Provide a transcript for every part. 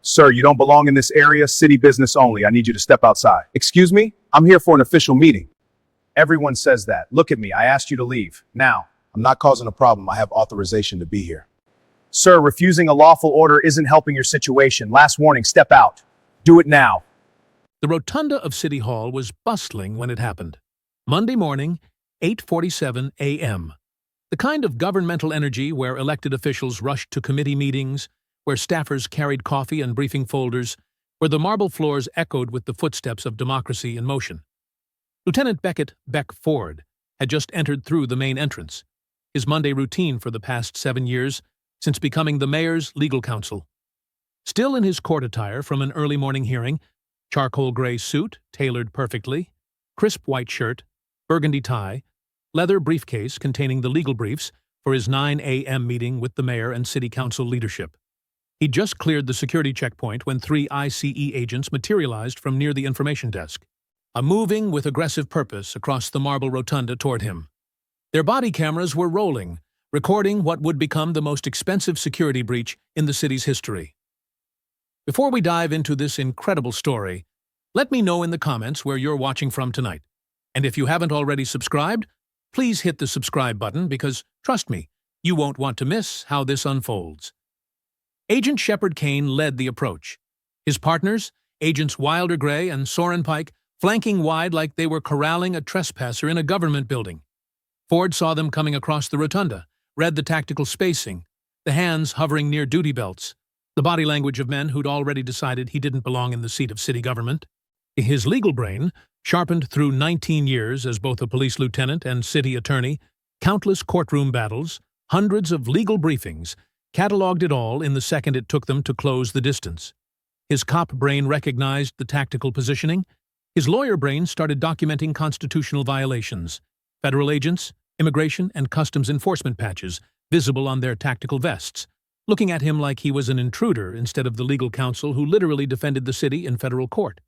Sir, you don't belong in this area. City business only. I need you to step outside. Excuse me? I'm here for an official meeting. Everyone says that. Look at me. I asked you to leave. Now, I'm not causing a problem. I have authorization to be here. Sir, refusing a lawful order isn't helping your situation. Last warning, step out. Do it now. The rotunda of City Hall was bustling when it happened. Monday morning, 8:47 a.m. The kind of governmental energy where elected officials rushed to committee meetings, where staffers carried coffee and briefing folders, where the marble floors echoed with the footsteps of democracy in motion. Lieutenant Beckett Beck Ford had just entered through the main entrance, his Monday routine for the past 7 years, since becoming the mayor's legal counsel. Still in his court attire from an early morning hearing, charcoal gray suit, tailored perfectly, crisp white shirt, burgundy tie, leather briefcase containing the legal briefs for his 9 a.m. meeting with the mayor and city council leadership. He'd just cleared the security checkpoint when 3 ICE agents materialized from near the information desk, moving with aggressive purpose across the marble rotunda toward him. Their body cameras were rolling, recording what would become the most expensive security breach in the city's history. Before we dive into this incredible story, let me know in the comments where you're watching from tonight. And if you haven't already subscribed, please hit the subscribe button because, trust me, you won't want to miss how this unfolds. Agent Shepard Kane led the approach. His partners, Agents Wilder Gray and Soren Pike, flanking wide like they were corralling a trespasser in a government building. Ford saw them coming across the rotunda, read the tactical spacing, the hands hovering near duty belts, the body language of men who'd already decided he didn't belong in the seat of city government. His legal brain, sharpened through 19 years as both a police lieutenant and city attorney, countless courtroom battles, hundreds of legal briefings, cataloged it all in the second it took them to close the distance. His cop brain recognized the tactical positioning. His lawyer brain started documenting constitutional violations, federal agents, immigration and customs enforcement patches visible on their tactical vests, looking at him like he was an intruder instead of the legal counsel who literally defended the city in federal court.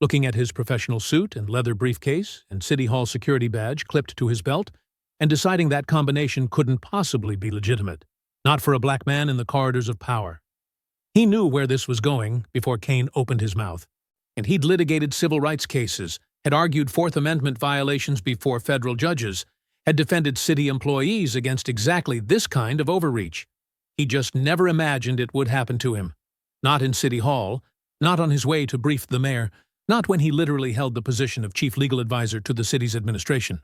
Looking at his professional suit and leather briefcase and City Hall security badge clipped to his belt, and deciding that combination couldn't possibly be legitimate, not for a black man in the corridors of power. He knew where this was going before Kane opened his mouth, and he'd litigated civil rights cases, had argued Fourth Amendment violations before federal judges, had defended city employees against exactly this kind of overreach. He just never imagined it would happen to him. Not in City Hall, not on his way to brief the mayor, not when he literally held the position of chief legal advisor to the city's administration.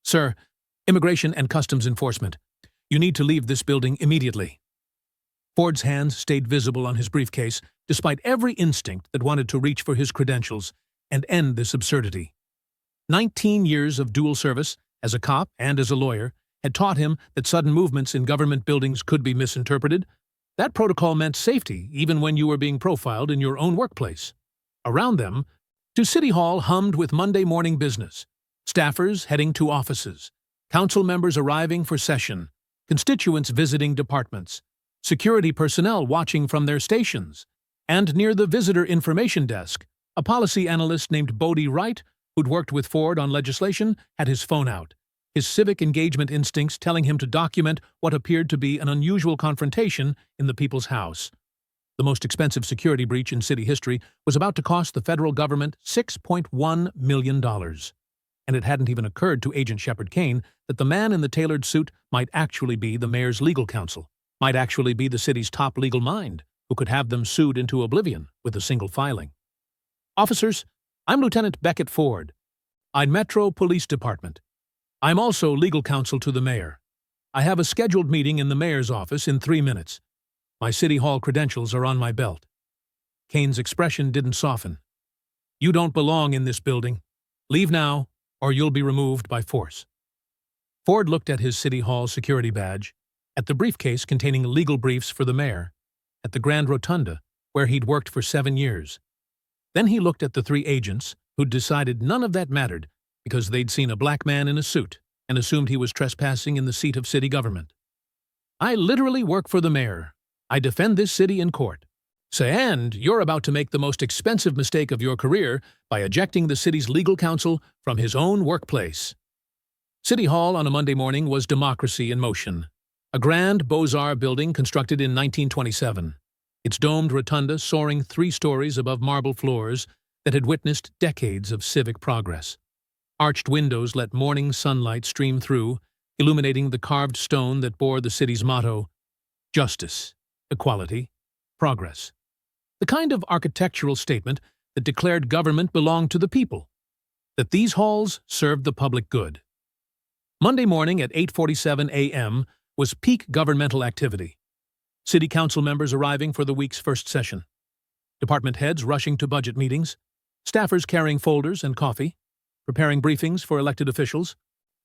Sir, Immigration and Customs Enforcement, you need to leave this building immediately. Ford's hands stayed visible on his briefcase, despite every instinct that wanted to reach for his credentials and end this absurdity. 19 years of dual service, as a cop and as a lawyer, had taught him that sudden movements in government buildings could be misinterpreted. That protocol meant safety, even when you were being profiled in your own workplace. Around them, City Hall hummed with Monday morning business, staffers heading to offices, council members arriving for session, constituents visiting departments, security personnel watching from their stations, and near the visitor information desk, a policy analyst named Bodie Wright, who'd worked with Ford on legislation, had his phone out, his civic engagement instincts telling him to document what appeared to be an unusual confrontation in the people's house. The most expensive security breach in city history was about to cost the federal government $6.1 million. And it hadn't even occurred to Agent Shepard Kane that the man in the tailored suit might actually be the mayor's legal counsel, might actually be the city's top legal mind, who could have them sued into oblivion with a single filing. Officers, I'm Lieutenant Beckett Ford. I'm Metro Police Department. I'm also legal counsel to the mayor. I have a scheduled meeting in the mayor's office in 3 minutes. My City Hall credentials are on my belt. Kane's expression didn't soften. You don't belong in this building. Leave now, or you'll be removed by force. Ford looked at his City Hall security badge, at the briefcase containing legal briefs for the mayor, at the Grand Rotunda, where he'd worked for 7 years. Then he looked at the 3 agents, who'd decided none of that mattered because they'd seen a black man in a suit and assumed he was trespassing in the seat of city government. I literally work for the mayor. I defend this city in court. And you're about to make the most expensive mistake of your career by ejecting the city's legal counsel from his own workplace. City Hall on a Monday morning was democracy in motion. A grand Beaux-Arts building constructed in 1927. its domed rotunda soaring 3 stories above marble floors that had witnessed decades of civic progress. Arched windows let morning sunlight stream through, illuminating the carved stone that bore the city's motto, justice, equality, progress. The kind of architectural statement that declared government belonged to the people, that these halls served the public good. Monday morning at 8:47 a.m. was peak governmental activity. City council members arriving for the week's first session. Department heads rushing to budget meetings. Staffers carrying folders and coffee, preparing briefings for elected officials,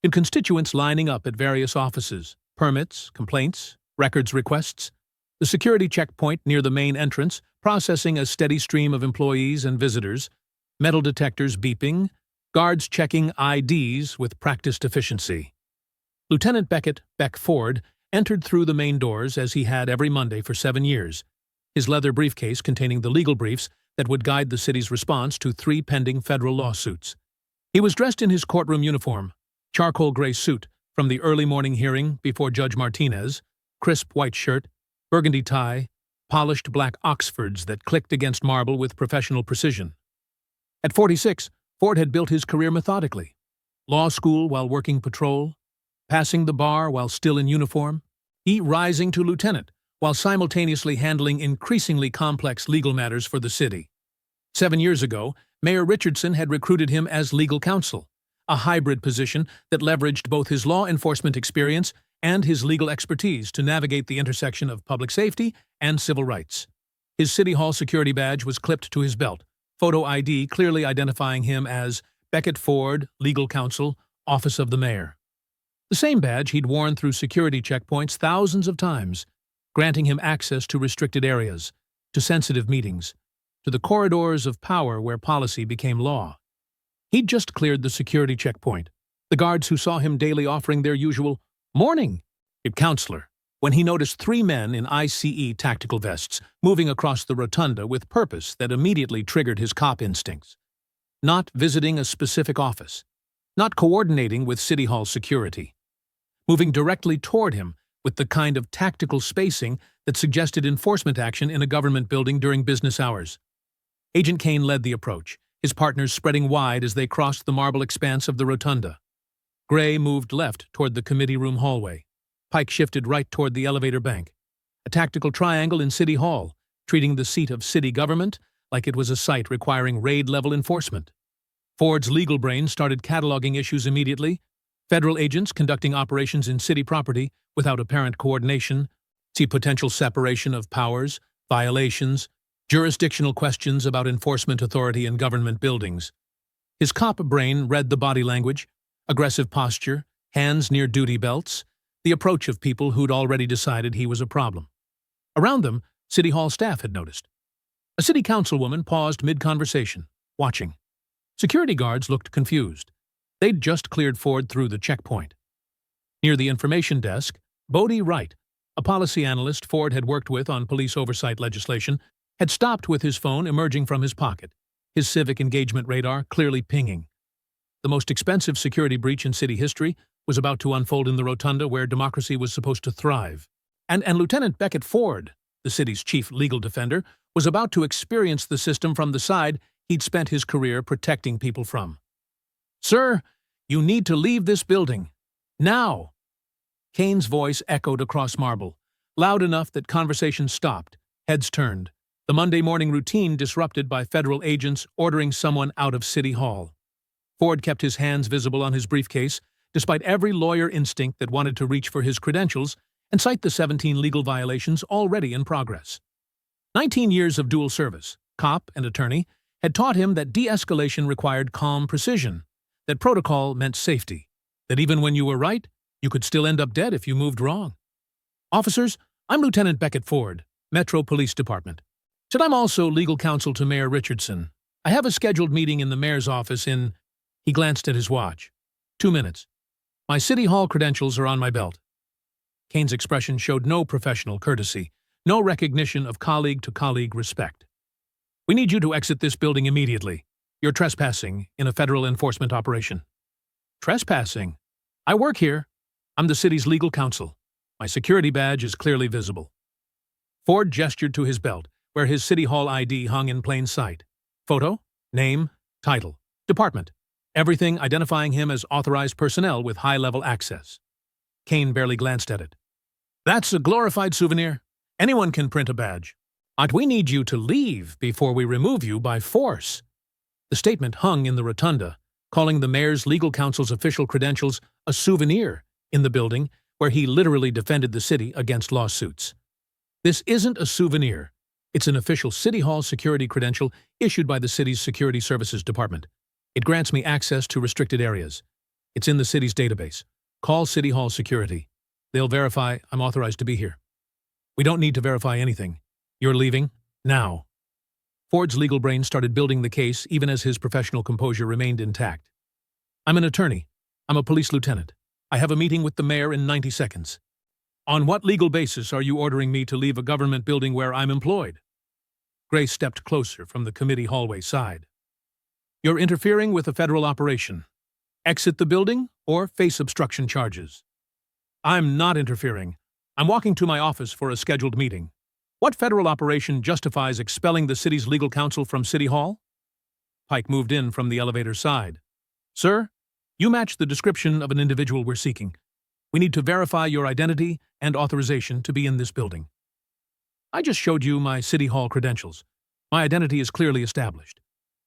and constituents lining up at various offices, permits, complaints, records requests, the security checkpoint near the main entrance processing a steady stream of employees and visitors, metal detectors beeping, guards checking IDs with practiced efficiency. Lieutenant Beck Ford entered through the main doors as he had every Monday for 7 years, his leather briefcase containing the legal briefs that would guide the city's response to 3 pending federal lawsuits. He was dressed in his courtroom uniform, charcoal gray suit from the early morning hearing before Judge Martinez, crisp white shirt, burgundy tie, polished black Oxfords that clicked against marble with professional precision. At 46, Ford had built his career methodically. Law school while working patrol, passing the bar while still in uniform, he rising to lieutenant while simultaneously handling increasingly complex legal matters for the city. 7 years ago, Mayor Richardson had recruited him as legal counsel, a hybrid position that leveraged both his law enforcement experience and his legal expertise to navigate the intersection of public safety and civil rights. His City Hall security badge was clipped to his belt, photo ID clearly identifying him as Beckett Ford, legal counsel, Office of the Mayor. The same badge he'd worn through security checkpoints thousands of times, granting him access to restricted areas, to sensitive meetings, to the corridors of power where policy became law. He'd just cleared the security checkpoint, the guards who saw him daily offering their usual "morning" counselor, when he noticed 3 men in ICE tactical vests moving across the rotunda with purpose that immediately triggered his cop instincts. Not visiting a specific office, not coordinating with City Hall security, moving directly toward him with the kind of tactical spacing that suggested enforcement action in a government building during business hours. Agent Kane led the approach, his partners spreading wide as they crossed the marble expanse of the rotunda. Gray moved left toward the committee room hallway. Pike shifted right toward the elevator bank. A tactical triangle in City Hall, treating the seat of city government like it was a site requiring raid-level enforcement. Ford's legal brain started cataloging issues immediately. Federal agents conducting operations in city property without apparent coordination, see potential separation of powers, violations, jurisdictional questions about enforcement authority in government buildings. His cop brain read the body language, aggressive posture, hands near duty belts, the approach of people who'd already decided he was a problem. Around them, City Hall staff had noticed. A city councilwoman paused mid-conversation, watching. Security guards looked confused. They'd just cleared Ford through the checkpoint. Near the information desk, Bodie Wright, a policy analyst Ford had worked with on police oversight legislation, had stopped with his phone emerging from his pocket, his civic engagement radar clearly pinging. The most expensive security breach in city history was about to unfold in the rotunda where democracy was supposed to thrive. And Lieutenant Beckett Ford, the city's chief legal defender, was about to experience the system from the side he'd spent his career protecting people from. "Sir, you need to leave this building. Now!" Kane's voice echoed across marble, loud enough that conversation stopped, heads turned, the Monday morning routine disrupted by federal agents ordering someone out of City Hall. Ford kept his hands visible on his briefcase, despite every lawyer instinct that wanted to reach for his credentials and cite the 17 legal violations already in progress. 19 years of dual service, cop and attorney, had taught him that de-escalation required calm precision, that protocol meant safety, that even when you were right, you could still end up dead if you moved wrong. "Officers, I'm Lieutenant Beckett Ford, Metro Police Department. Said I'm also legal counsel to Mayor Richardson. I have a scheduled meeting in the mayor's office in..." He glanced at his watch. 2 minutes. "My City Hall credentials are on my belt." Kane's expression showed no professional courtesy, no recognition of colleague-to-colleague respect. "We need you to exit this building immediately. You're trespassing in a federal enforcement operation." "Trespassing? I work here. I'm the city's legal counsel. My security badge is clearly visible." Ford gestured to his belt, where his City Hall ID hung in plain sight. Photo, name, title, department. Everything identifying him as authorized personnel with high-level access. Kane barely glanced at it. That's a glorified souvenir. Anyone can print a badge. But we need you to leave before we remove you by force. The statement hung in the rotunda, calling the mayor's legal counsel's official credentials a souvenir in the building where he literally defended the city against lawsuits. This isn't a souvenir. It's an official City Hall security credential issued by the city's Security Services Department. It grants me access to restricted areas. It's in the city's database. Call City Hall Security. They'll verify I'm authorized to be here. We don't need to verify anything. You're leaving now. Ford's legal brain started building the case even as his professional composure remained intact. I'm an attorney. I'm a police lieutenant. I have a meeting with the mayor in 90 seconds. On what legal basis are you ordering me to leave a government building where I'm employed? Gray stepped closer from the committee hallway side. You're interfering with a federal operation. Exit the building or face obstruction charges. I'm not interfering. I'm walking to my office for a scheduled meeting. What federal operation justifies expelling the city's legal counsel from City Hall? Pike moved in from the elevator's side. Sir, you match the description of an individual we're seeking. We need to verify your identity and authorization to be in this building. I just showed you my City Hall credentials. My identity is clearly established.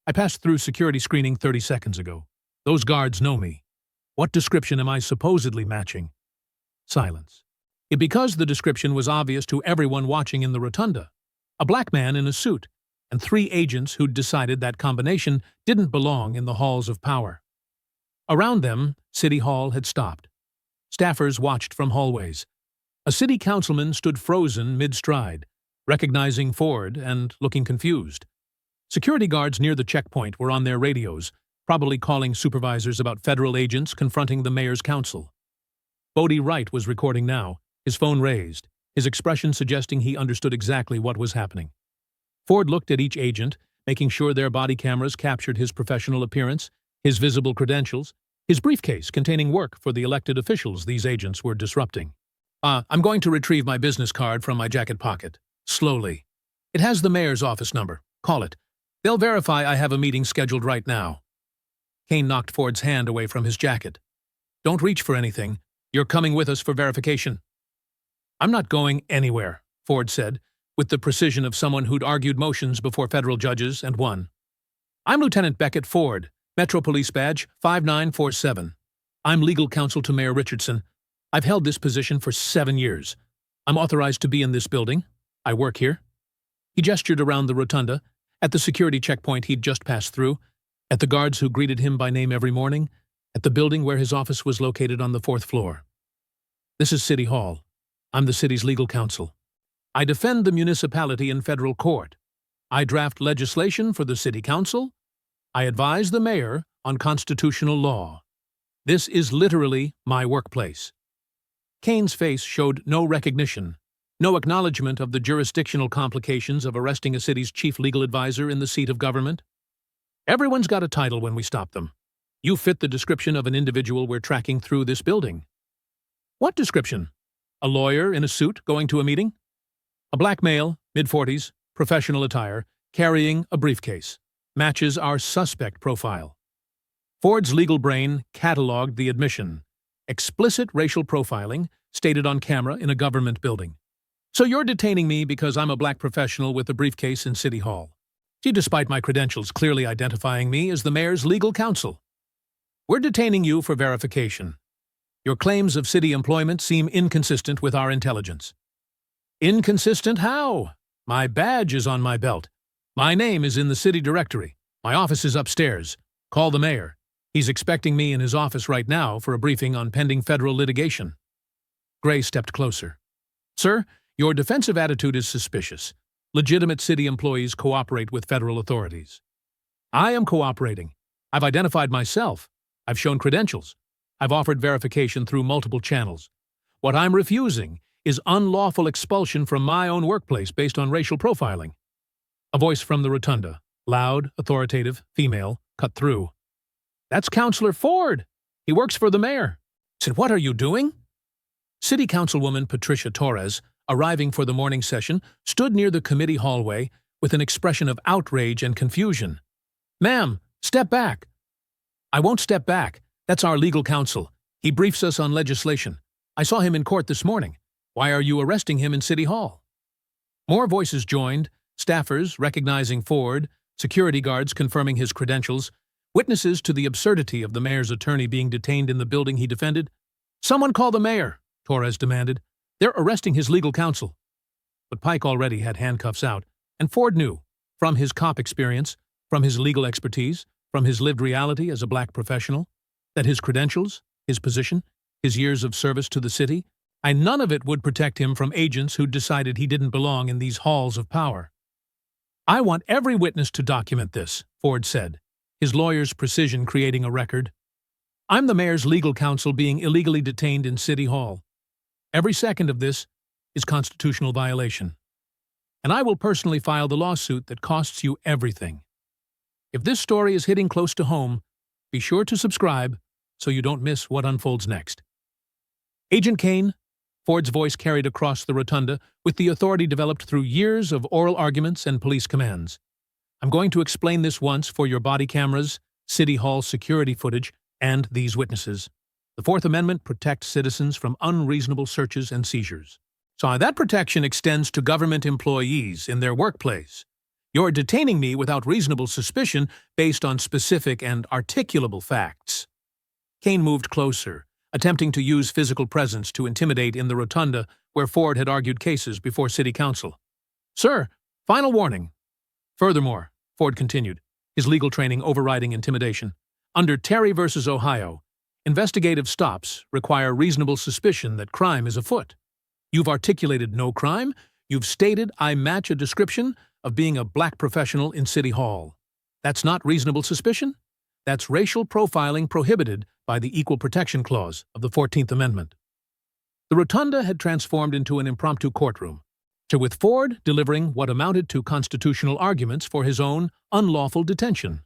I passed through security screening 30 seconds ago. Those guards know me. What description am I supposedly matching? Silence. Because the description was obvious to everyone watching in the rotunda. A black man in a suit, and 3 agents who'd decided that combination didn't belong in the halls of power. Around them, City Hall had stopped. Staffers watched from hallways. A city councilman stood frozen mid-stride, recognizing Ford and looking confused. Security guards near the checkpoint were on their radios, probably calling supervisors about federal agents confronting the mayor's counsel. Bodie Wright was recording now, his phone raised, his expression suggesting he understood exactly what was happening. Ford looked at each agent, making sure their body cameras captured his professional appearance, his visible credentials, his briefcase containing work for the elected officials these agents were disrupting. I'm going to retrieve my business card from my jacket pocket. Slowly. It has the mayor's office number. Call it. They'll verify I have a meeting scheduled right now. Kane knocked Ford's hand away from his jacket. Don't reach for anything. You're coming with us for verification. I'm not going anywhere, Ford said, with the precision of someone who'd argued motions before federal judges and won. I'm Lieutenant Beckett Ford, Metro Police Badge 5947. I'm legal counsel to Mayor Richardson. I've held this position for 7 years. I'm authorized to be in this building. I work here. He gestured around the rotunda, at the security checkpoint he'd just passed through, at the guards who greeted him by name every morning, at the building where his office was located on the 4th floor. This is City Hall. I'm the city's legal counsel. I defend the municipality in federal court. I draft legislation for the city council. I advise the mayor on constitutional law. This is literally my workplace. Kane's face showed no recognition, no acknowledgement of the jurisdictional complications of arresting a city's chief legal advisor in the seat of government. Everyone's got a title when we stop them. You fit the description of an individual we're tracking through this building. What description? A lawyer in a suit going to a meeting? A black male, mid-40s, professional attire, carrying a briefcase. Matches our suspect profile. Ford's legal brain cataloged the admission. Explicit racial profiling, stated on camera in a government building. So you're detaining me because I'm a black professional with a briefcase in City Hall. Despite my credentials clearly identifying me as the mayor's legal counsel. We're detaining you for verification. Your claims of city employment seem inconsistent with our intelligence. Inconsistent how? My badge is on my belt. My name is in the city directory. My office is upstairs. Call the mayor. He's expecting me in his office right now for a briefing on pending federal litigation. Gray stepped closer. Sir, your defensive attitude is suspicious. Legitimate city employees cooperate with federal authorities. I am cooperating. I've identified myself. I've shown credentials. I've offered verification through multiple channels. What I'm refusing is unlawful expulsion from my own workplace based on racial profiling. A voice from the rotunda, loud, authoritative, female, cut through. That's Counselor Ford. He works for the mayor. Said, what are you doing? City Councilwoman Patricia Torres, arriving for the morning session, stood near the committee hallway with an expression of outrage and confusion. "Ma'am, step back." "I won't step back. That's our legal counsel. He briefs us on legislation. I saw him in court this morning. Why are you arresting him in City Hall?" More voices joined, staffers recognizing Ford, security guards confirming his credentials, witnesses to the absurdity of the mayor's attorney being detained in the building he defended. "Someone call the mayor," Torres demanded. "They're arresting his legal counsel." But Pike already had handcuffs out, and Ford knew, from his cop experience, from his legal expertise, from his lived reality as a black professional, that his credentials, his position, his years of service to the city, and none of it would protect him from agents who'd decided he didn't belong in these halls of power. "I want every witness to document this," Ford said, his lawyer's precision creating a record. "I'm the mayor's legal counsel being illegally detained in City Hall. Every second of this is constitutional violation. And I will personally file the lawsuit that costs you everything. If this story is hitting close to home, be sure to subscribe so you don't miss what unfolds next." "Agent Kane," Ford's voice carried across the rotunda with the authority developed through years of oral arguments and police commands. "I'm going to explain this once for your body cameras, City Hall security footage, and these witnesses. The Fourth Amendment protects citizens from unreasonable searches and seizures. So that protection extends to government employees in their workplace. You're detaining me without reasonable suspicion based on specific and articulable facts." Kane moved closer, attempting to use physical presence to intimidate in the rotunda where Ford had argued cases before City Council. "Sir, final warning. Furthermore," Ford continued, his legal training overriding intimidation, "under Terry v. Ohio, investigative stops require reasonable suspicion that crime is afoot. You've articulated no crime. You've stated I match a description of being a black professional in City Hall. That's not reasonable suspicion. That's racial profiling prohibited by the Equal Protection Clause of the 14th Amendment." The rotunda had transformed into an impromptu courtroom, with Ford delivering what amounted to constitutional arguments for his own unlawful detention.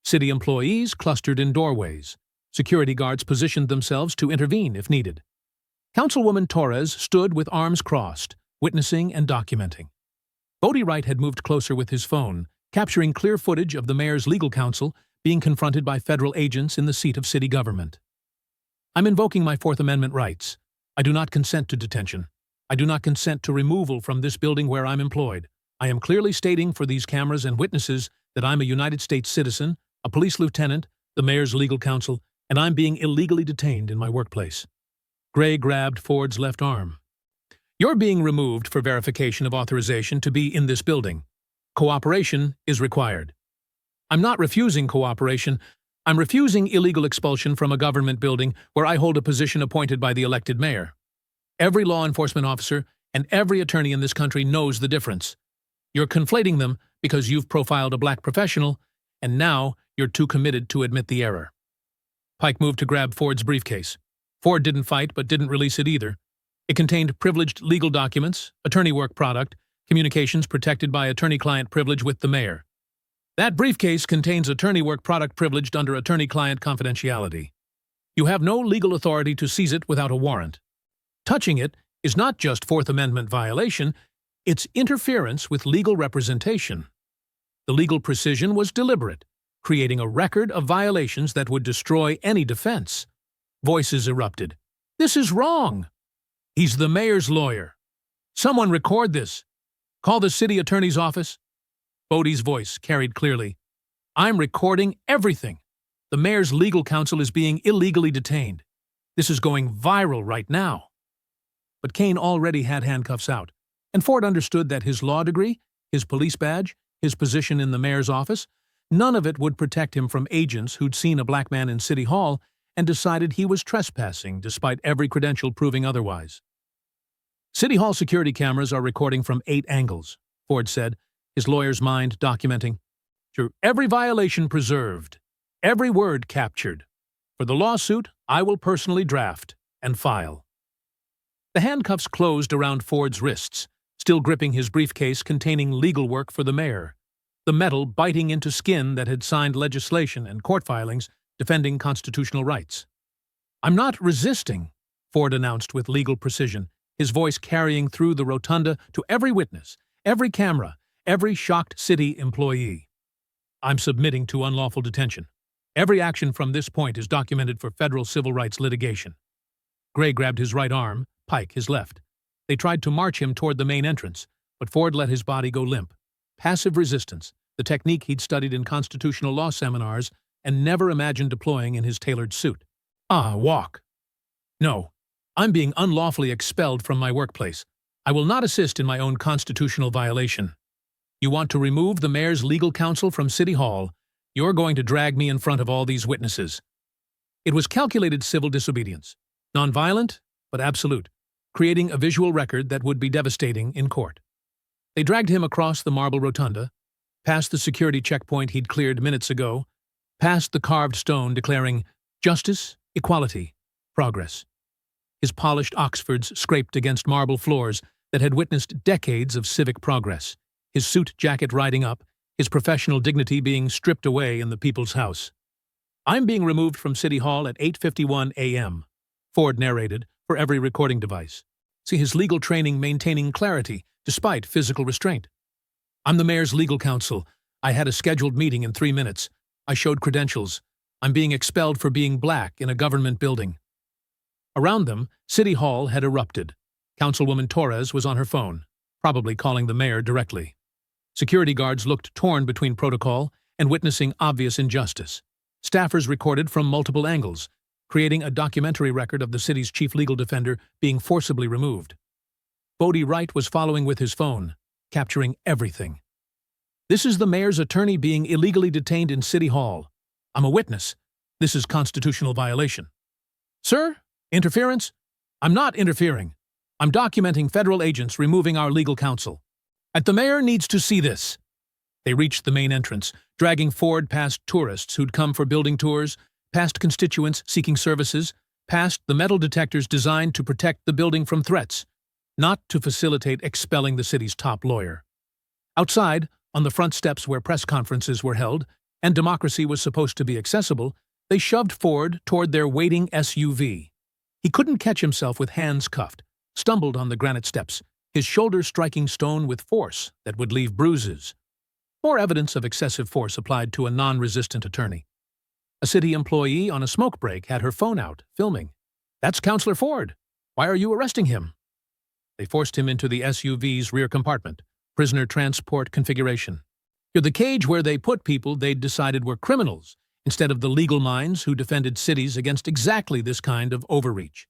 City employees clustered in doorways. Security guards positioned themselves to intervene if needed. Councilwoman Torres stood with arms crossed, witnessing and documenting. Bodie Wright had moved closer with his phone, capturing clear footage of the mayor's legal counsel being confronted by federal agents in the seat of city government. "I'm invoking my Fourth Amendment rights. I do not consent to detention. I do not consent to removal from this building where I'm employed. I am clearly stating for these cameras and witnesses that I'm a United States citizen, a police lieutenant, the mayor's legal counsel, and I'm being illegally detained in my workplace." Gray grabbed Ford's left arm. "You're being removed for verification of authorization to be in this building. Cooperation is required." "I'm not refusing cooperation. I'm refusing illegal expulsion from a government building where I hold a position appointed by the elected mayor. Every law enforcement officer and every attorney in this country knows the difference. You're conflating them because you've profiled a black professional, and now you're too committed to admit the error." Pike moved to grab Ford's briefcase. Ford didn't fight but didn't release it either. It contained privileged legal documents, attorney work product, communications protected by attorney-client privilege with the mayor. "That briefcase contains attorney work product privileged under attorney-client confidentiality. You have no legal authority to seize it without a warrant. Touching it is not just Fourth Amendment violation, it's interference with legal representation. The legal precision was deliberate, creating a record of violations that would destroy any defense." Voices erupted. "This is wrong. He's the mayor's lawyer. Someone record this. Call the city attorney's office." Bodie's voice carried clearly. "I'm recording everything. The mayor's legal counsel is being illegally detained. This is going viral right now." But Kane already had handcuffs out, and Ford understood that his law degree, his police badge, his position in the mayor's office, none of it would protect him from agents who'd seen a black man in City Hall and decided he was trespassing despite every credential proving otherwise. "City Hall security cameras are recording from 8 angles," Ford said, his lawyer's mind documenting. "Through every violation preserved, every word captured. For the lawsuit, I will personally draft and file." The handcuffs closed around Ford's wrists, still gripping his briefcase containing legal work for the mayor, the metal biting into skin that had signed legislation and court filings defending constitutional rights. "I'm not resisting," Ford announced with legal precision, his voice carrying through the rotunda to every witness, every camera, every shocked city employee. I'm submitting to unlawful detention. Every action from this point is documented for federal civil rights litigation. Gray grabbed his right arm, Pike his left. They tried to march him toward the main entrance, but Ford let his body go limp. Passive resistance, the technique he'd studied in constitutional law seminars and never imagined deploying in his tailored suit. Walk. No, I'm being unlawfully expelled from my workplace. I will not assist in my own constitutional violation. You want to remove the mayor's legal counsel from City Hall? You're going to drag me in front of all these witnesses. It was calculated civil disobedience, nonviolent but absolute, creating a visual record that would be devastating in court. They dragged him across the marble rotunda, past the security checkpoint he'd cleared minutes ago, past the carved stone declaring justice, equality, progress. His polished Oxfords scraped against marble floors that had witnessed decades of civic progress, his suit jacket riding up, his professional dignity being stripped away in the people's house. I'm being removed from City Hall at 8:51 a.m., Ford narrated, for every recording device. See his legal training maintaining clarity despite physical restraint. I'm the mayor's legal counsel. I had a scheduled meeting in 3 minutes. I showed credentials. I'm being expelled for being black in a government building. Around them, City Hall had erupted. Councilwoman Torres was on her phone, probably calling the mayor directly. Security guards looked torn between protocol and witnessing obvious injustice. Staffers recorded from multiple angles, creating a documentary record of the city's chief legal defender being forcibly removed. Bodie Wright was following with his phone, capturing everything. This is the mayor's attorney being illegally detained in City Hall. I'm a witness. This is constitutional violation. Sir? Interference? I'm not interfering. I'm documenting federal agents removing our legal counsel. The mayor needs to see this. They reached the main entrance, dragging Ford past tourists who'd come for building tours, past constituents seeking services, past the metal detectors designed to protect the building from threats, not to facilitate expelling the city's top lawyer. Outside, on the front steps where press conferences were held, and democracy was supposed to be accessible, they shoved Ford toward their waiting SUV. He couldn't catch himself with hands cuffed, stumbled on the granite steps, his shoulder striking stone with force that would leave bruises. More evidence of excessive force applied to a non-resistant attorney. A city employee on a smoke break had her phone out, filming. That's Counselor Ford. Why are you arresting him? They forced him into the SUV's rear compartment, prisoner transport configuration. You're the cage where they put people they'd decided were criminals, instead of the legal minds who defended cities against exactly this kind of overreach.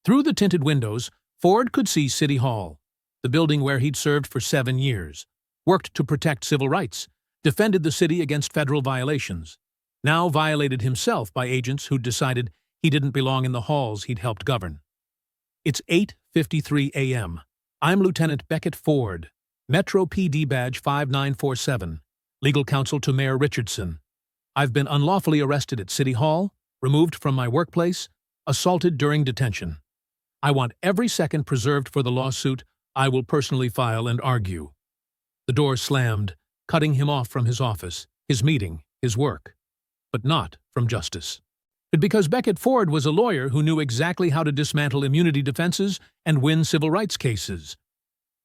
Through the tinted windows, Ford could see City Hall, the building where he'd served for 7 years, worked to protect civil rights, defended the city against federal violations, now violated himself by agents who'd decided he didn't belong in the halls he'd helped govern. It's 8:53 a.m. I'm Lieutenant Beckett Ford, Metro PD Badge 5947, legal counsel to Mayor Richardson. I've been unlawfully arrested at City Hall, removed from my workplace, assaulted during detention. I want every second preserved for the lawsuit I will personally file and argue. The door slammed, cutting him off from his office, his meeting, his work. But not from justice. Because Beckett Ford was a lawyer who knew exactly how to dismantle immunity defenses and win civil rights cases.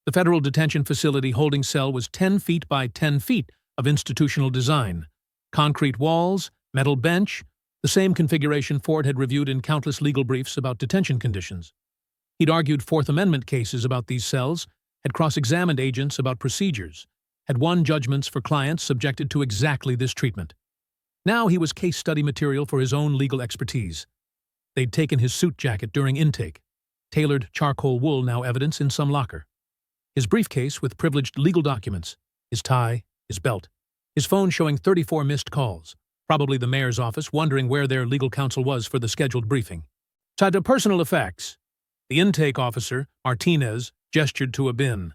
The federal detention facility holding cell was 10 feet by 10 feet of institutional design. Concrete walls, metal bench, the same configuration Ford had reviewed in countless legal briefs about detention conditions. He'd argued Fourth Amendment cases about these cells, had cross-examined agents about procedures, had won judgments for clients subjected to exactly this treatment. Now he was case study material for his own legal expertise. They'd taken his suit jacket during intake, tailored charcoal wool now evidence in some locker, his briefcase with privileged legal documents, his tie, his belt, his phone showing 34 missed calls, probably the mayor's office wondering where their legal counsel was for the scheduled briefing. Tied to personal effects, the intake officer, Martinez, gestured to a bin.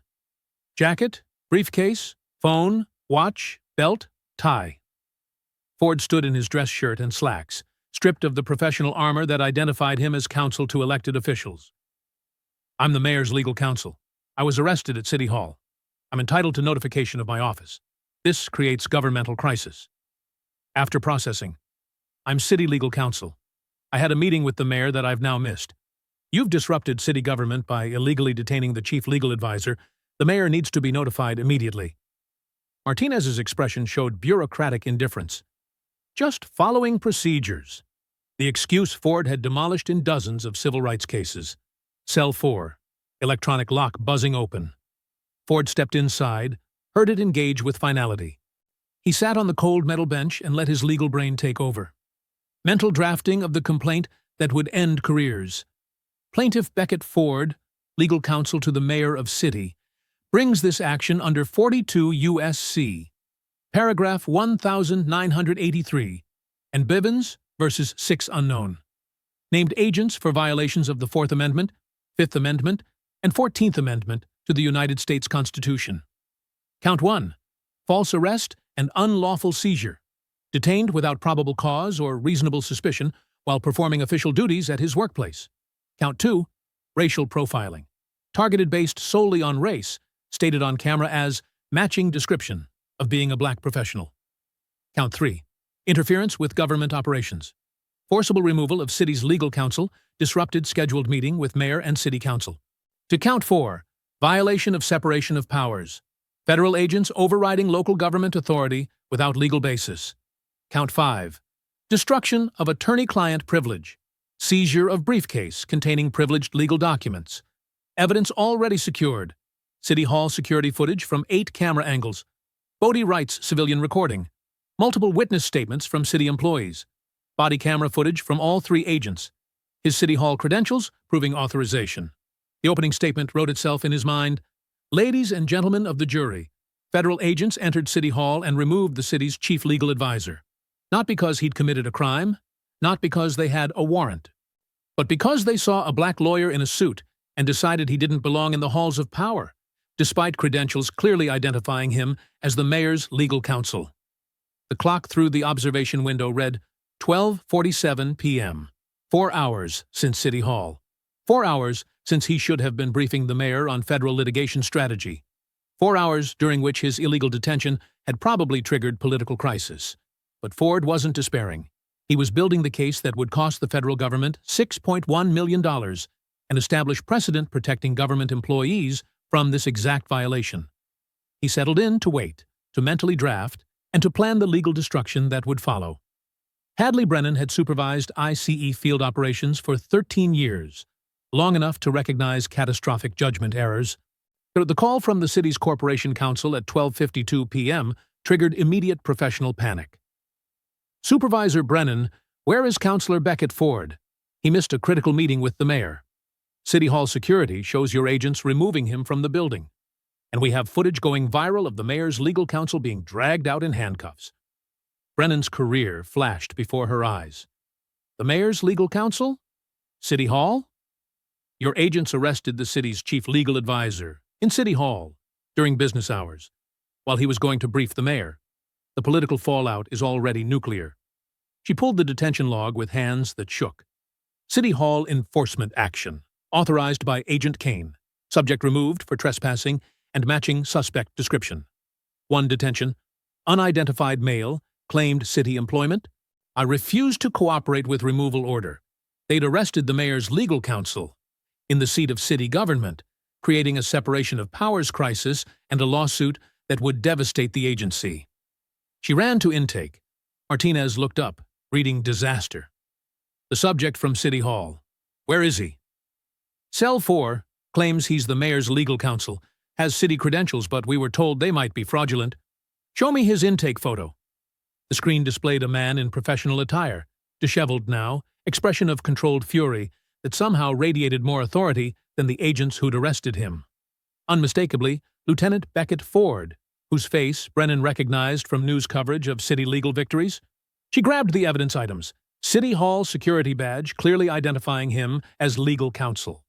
Jacket, briefcase, phone, watch, belt, tie. Ford stood in his dress shirt and slacks, stripped of the professional armor that identified him as counsel to elected officials. I'm the mayor's legal counsel. I was arrested at City Hall. I'm entitled to notification of my office. This creates governmental crisis. After processing, I'm city legal counsel. I had a meeting with the mayor that I've now missed. You've disrupted city government by illegally detaining the chief legal advisor. The mayor needs to be notified immediately. Martinez's expression showed bureaucratic indifference. Just following procedures. The excuse Ford had demolished in dozens of civil rights cases. Cell 4. Electronic lock buzzing open. Ford stepped inside, heard it engage with finality. He sat on the cold metal bench and let his legal brain take over. Mental drafting of the complaint that would end careers. Plaintiff Becket Ford, legal counsel to the mayor of city, brings this action under 42 U.S.C. Paragraph 1983, and Bivens versus 6 unknown. Named agents for violations of the 4th Amendment, 5th Amendment, and 14th Amendment to the United States Constitution. Count 1. False arrest and unlawful seizure. Detained without probable cause or reasonable suspicion while performing official duties at his workplace. Count 2. Racial profiling. Targeted based solely on race, stated on camera as matching description of being a black professional. Count 3. Interference with government operations. Forcible removal of city's legal counsel, disrupted scheduled meeting with mayor and city council. To count 4. Violation of separation of powers. Federal agents overriding local government authority without legal basis. Count 5. Destruction of attorney-client privilege. Seizure of briefcase containing privileged legal documents. Evidence already secured. City Hall security footage from 8 camera angles. Bodie Wright's civilian recording. Multiple witness statements from city employees. Body camera footage from all 3 agents. His City Hall credentials proving authorization. The opening statement wrote itself in his mind. Ladies and gentlemen of the jury, federal agents entered City Hall and removed the city's chief legal advisor. Not because he'd committed a crime, not because they had a warrant, but because they saw a black lawyer in a suit and decided he didn't belong in the halls of power, despite credentials clearly identifying him as the mayor's legal counsel. The clock through the observation window read 12:47 p.m. 4 hours since City Hall. 4 hours since he should have been briefing the mayor on federal litigation strategy. 4 hours during which his illegal detention had probably triggered political crisis. But Ford wasn't despairing. He was building the case that would cost the federal government $6.1 million and establish precedent protecting government employees from this exact violation. He settled in to wait, to mentally draft, and to plan the legal destruction that would follow. Hadley Brennan had supervised ICE field operations for 13 years, long enough to recognize catastrophic judgment errors. The call from the city's corporation counsel at 12:52 p.m. triggered immediate professional panic. Supervisor Brennan, where is Counselor Becket Ford? He missed a critical meeting with the mayor. City Hall security shows your agents removing him from the building. And we have footage going viral of the mayor's legal counsel being dragged out in handcuffs. Brennan's career flashed before her eyes. The mayor's legal counsel? City Hall? Your agents arrested the city's chief legal advisor in City Hall during business hours, while he was going to brief the mayor. The political fallout is already nuclear. She pulled the detention log with hands that shook. City Hall enforcement action, authorized by Agent Kane. Subject removed for trespassing and matching suspect description. 1 detention. Unidentified male, claimed city employment. I refuse to cooperate with removal order. They'd arrested the mayor's legal counsel in the seat of city government, creating a separation of powers crisis and a lawsuit that would devastate the agency. She ran to intake. Martinez looked up, reading disaster. The subject from City Hall. Where is he? Cell 4 claims he's the mayor's legal counsel, has city credentials, but we were told they might be fraudulent. Show me his intake photo. The screen displayed a man in professional attire, disheveled now, expression of controlled fury that somehow radiated more authority than the agents who'd arrested him. Unmistakably, Lieutenant Becket Ford, whose face Brennan recognized from news coverage of city legal victories. She grabbed the evidence items, City Hall security badge clearly identifying him as legal counsel.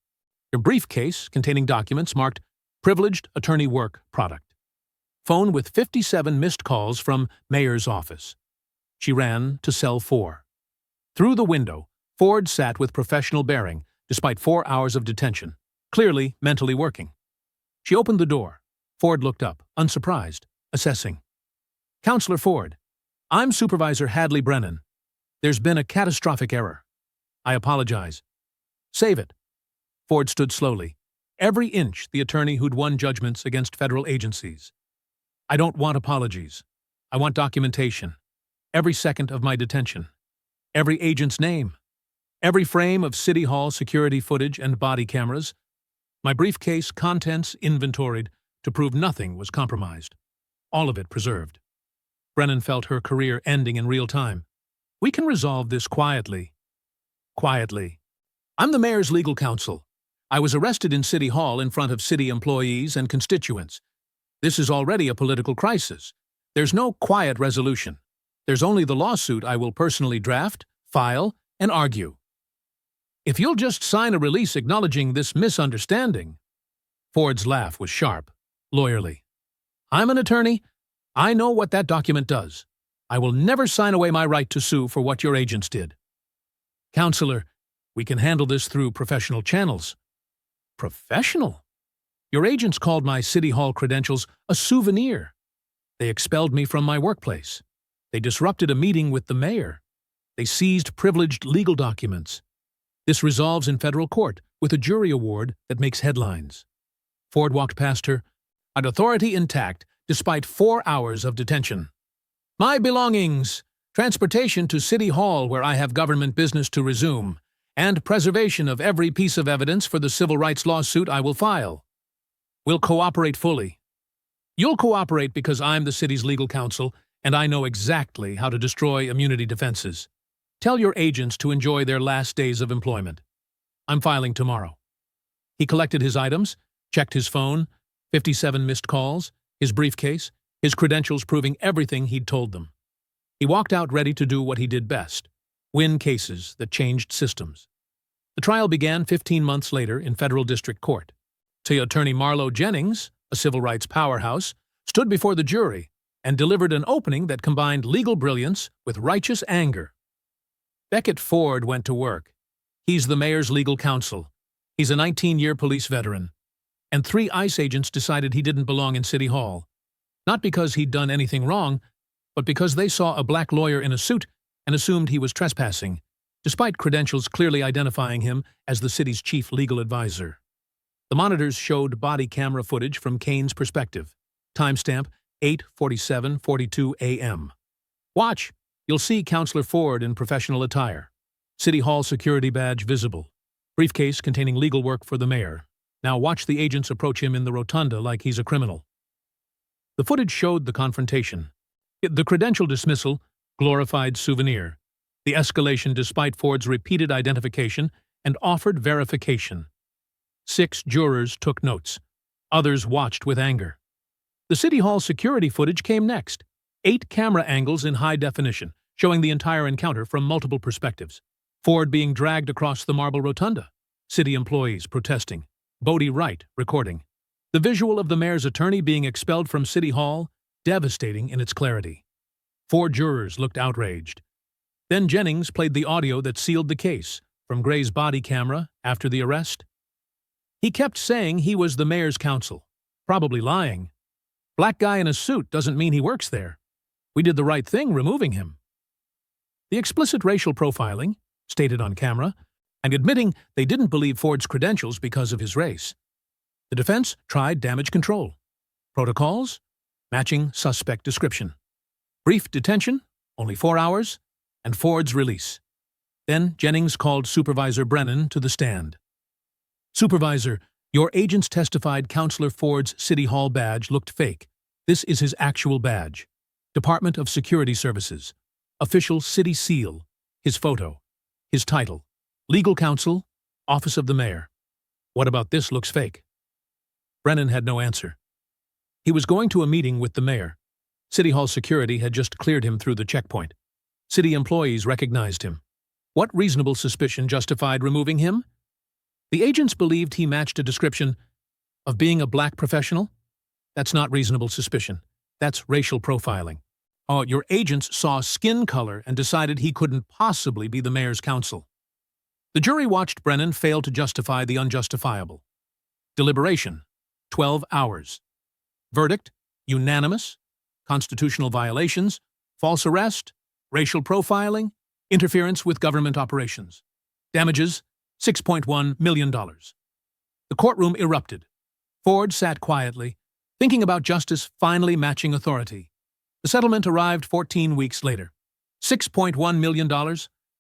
A briefcase containing documents marked Privileged Attorney Work Product. Phone with 57 missed calls from Mayor's office. She ran to Cell 4. Through the window, Ford sat with professional bearing, despite 4 hours of detention, clearly mentally working. She opened the door. Ford looked up, unsurprised, assessing. Counselor Ford, I'm Supervisor Hadley Brennan. There's been a catastrophic error. I apologize. Save it. Ford stood slowly, every inch the attorney who'd won judgments against federal agencies. I don't want apologies. I want documentation. Every second of my detention. Every agent's name. Every frame of City Hall security footage and body cameras. My briefcase contents inventoried to prove nothing was compromised. All of it preserved. Brennan felt her career ending in real time. We can resolve this quietly. Quietly. I'm the mayor's legal counsel. I was arrested in City Hall in front of city employees and constituents. This is already a political crisis. There's no quiet resolution. There's only the lawsuit I will personally draft, file, and argue. If you'll just sign a release acknowledging this misunderstanding. Ford's laugh was sharp, lawyerly. I'm an attorney. I know what that document does. I will never sign away my right to sue for what your agents did. Counselor, we can handle this through professional channels. Professional? Your agents called my City Hall credentials a souvenir. They expelled me from my workplace. They disrupted a meeting with the mayor. They seized privileged legal documents. This resolves in federal court with a jury award that makes headlines. Ford walked past her, an authority intact despite 4 hours of detention. My belongings, transportation to City Hall where I have government business to resume, and preservation of every piece of evidence for the civil rights lawsuit I will file. We'll cooperate fully. You'll cooperate because I'm the city's legal counsel and I know exactly how to destroy immunity defenses. Tell your agents to enjoy their last days of employment. I'm filing tomorrow. He collected his items, checked his phone, 57 missed calls, his briefcase, his credentials proving everything he'd told them. He walked out ready to do what he did best, win cases that changed systems. The trial began 15 months later in federal district court. Attorney Marlo Jennings, a civil rights powerhouse, stood before the jury and delivered an opening that combined legal brilliance with righteous anger. Beckett Ford went to work. He's the mayor's legal counsel. He's a 19-year police veteran. And 3 ICE agents decided he didn't belong in City Hall. Not because he'd done anything wrong, but because they saw a black lawyer in a suit and assumed he was trespassing, despite credentials clearly identifying him as the city's chief legal advisor. The monitors showed body camera footage from Kane's perspective. Timestamp 8:47:42 a.m. Watch. You'll see Counselor Ford in professional attire. City Hall security badge visible. Briefcase containing legal work for the mayor. Now watch the agents approach him in the rotunda like he's a criminal. The footage showed the confrontation. The credential dismissal, glorified souvenir. The escalation despite Ford's repeated identification and offered verification. 6 jurors took notes. Others watched with anger. The City Hall security footage came next. 8 camera angles in high definition, showing the entire encounter from multiple perspectives. Ford being dragged across the marble rotunda. City employees protesting. Bodie Wright recording. The visual of the mayor's attorney being expelled from City Hall, devastating in its clarity. 4 jurors looked outraged. Then Jennings played the audio that sealed the case, from Gray's body camera after the arrest. He kept saying he was the mayor's counsel, probably lying. Black guy in a suit doesn't mean he works there. We did the right thing removing him. The explicit racial profiling, stated on camera, and admitting they didn't believe Ford's credentials because of his race. The defense tried damage control. Protocols, matching suspect description. Brief detention, only 4 hours, and Ford's release. Then Jennings called Supervisor Brennan to the stand. Supervisor, your agents testified Counselor Ford's City Hall badge looked fake. This is his actual badge. Department of Security Services. Official city seal. His photo. His title. Legal counsel. Office of the Mayor. What about this looks fake? Brennan had no answer. He was going to a meeting with the mayor. City Hall security had just cleared him through the checkpoint. City employees recognized him. What reasonable suspicion justified removing him? The agents believed he matched a description of being a black professional. That's not reasonable suspicion. That's racial profiling. Oh, your agents saw skin color and decided he couldn't possibly be the mayor's counsel. The jury watched Brennan fail to justify the unjustifiable. Deliberation, 12 hours. Verdict, unanimous. Constitutional violations, false arrest, racial profiling, interference with government operations. Damages, $6.1 million. The courtroom erupted. Ford sat quietly, thinking about justice finally matching authority. The settlement arrived 14 weeks later. $6.1 million,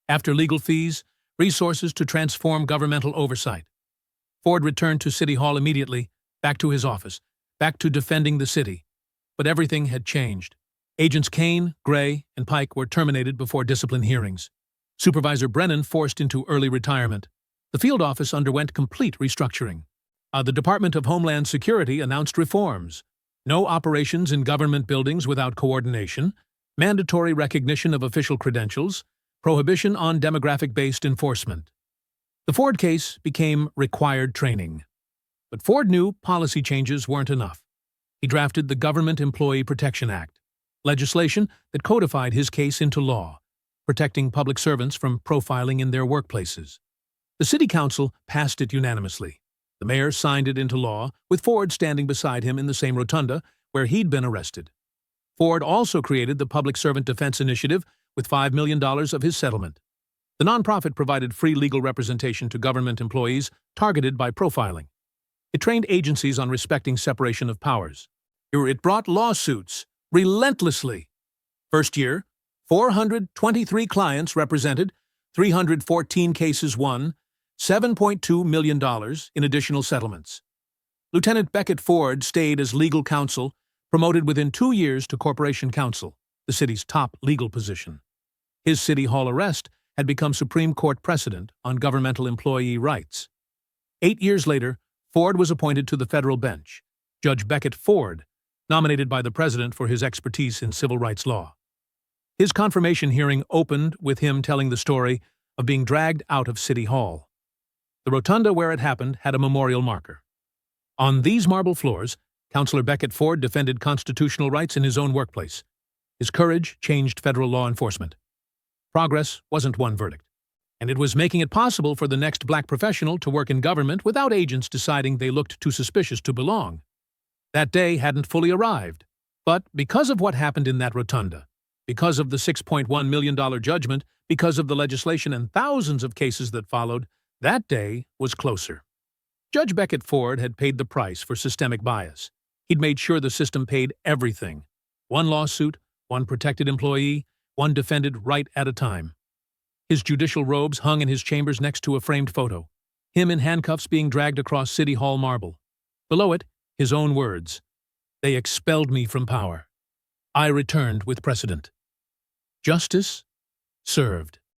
after legal fees, resources to transform governmental oversight. Ford returned to City Hall immediately, back to his office, back to defending the city. But everything had changed. Agents Kane, Gray, and Pike were terminated before discipline hearings. Supervisor Brennan forced into early retirement. The field office underwent complete restructuring. The Department of Homeland Security announced reforms. No operations in government buildings without coordination, mandatory recognition of official credentials, prohibition on demographic-based enforcement. The Ford case became required training. But Ford knew policy changes weren't enough. He drafted the Government Employee Protection Act, legislation that codified his case into law, protecting public servants from profiling in their workplaces. The City Council passed it unanimously. The mayor signed it into law, with Ford standing beside him in the same rotunda where he'd been arrested. Ford also created the Public Servant Defense Initiative with $5 million of his settlement. The nonprofit provided free legal representation to government employees targeted by profiling. It trained agencies on respecting separation of powers. It brought lawsuits relentlessly. First year, 423 clients represented, 314 cases won, $7.2 million in additional settlements. Lieutenant Beckett Ford stayed as legal counsel, promoted within 2 years to corporation counsel, the city's top legal position. His City Hall arrest had become Supreme Court precedent on governmental employee rights. 8 years later, Ford was appointed to the federal bench. Judge Beckett Ford, nominated by the president for his expertise in civil rights law. His confirmation hearing opened with him telling the story of being dragged out of City Hall. The rotunda where it happened had a memorial marker. On these marble floors, Counselor Beckett Ford defended constitutional rights in his own workplace. His courage changed federal law enforcement. Progress wasn't one verdict, and it was making it possible for the next black professional to work in government without agents deciding they looked too suspicious to belong. That day hadn't fully arrived, but because of what happened in that rotunda, because of the $6.1 million judgment, because of the legislation and thousands of cases that followed, that day was closer. Judge Beckett Ford had paid the price for systemic bias. He'd made sure the system paid everything. One lawsuit, one protected employee, one defended right at a time. His judicial robes hung in his chambers next to a framed photo, him in handcuffs being dragged across City Hall marble. Below it, his own words. They expelled me from power. I returned with precedent. Justice served.